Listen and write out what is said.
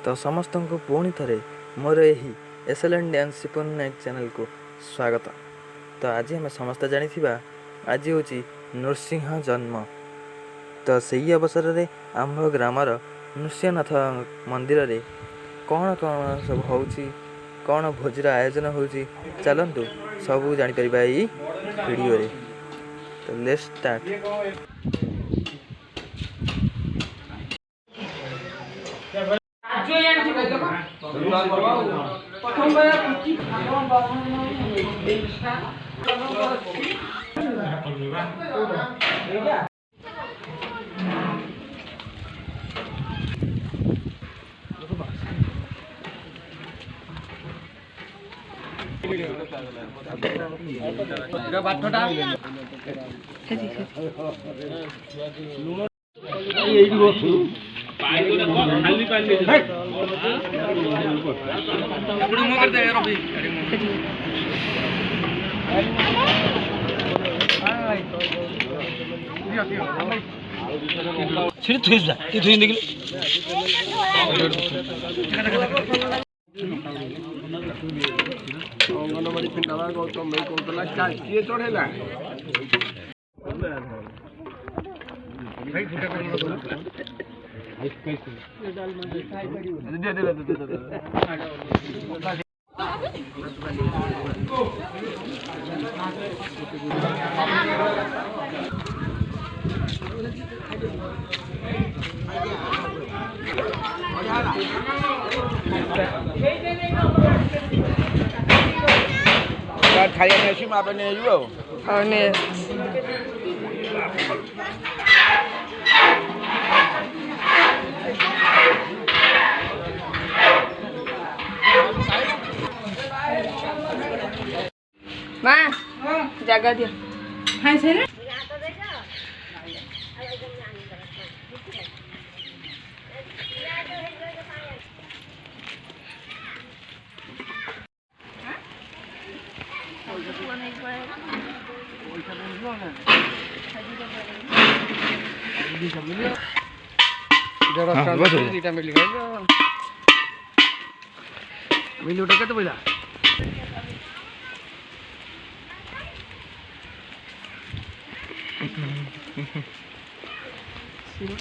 तो समस्त को पुणी थे मोर यही एसएलएन डांस सिपुन नायक चैनल को स्वागत। तो आज आम समस्त जानी आज हूँ नृसिंह जन्म। तो सही अवसर में आम ग्रामर नृसिंहनाथ मंदिर रे कौन कौन सब हो कौन भोजर आयोजन हो चलतु सब जापर यही वीडियो रे। तो लेट्स स्टार्ट। अंगनवाड़ी पिंडाला गौतम भाई कौतला स्टार्ट किए चढ़ेला खाली नहीं माँ पे नहीं जुआ और ने माँ जगह दिया हाँ से ना मिली उठा के बोला घी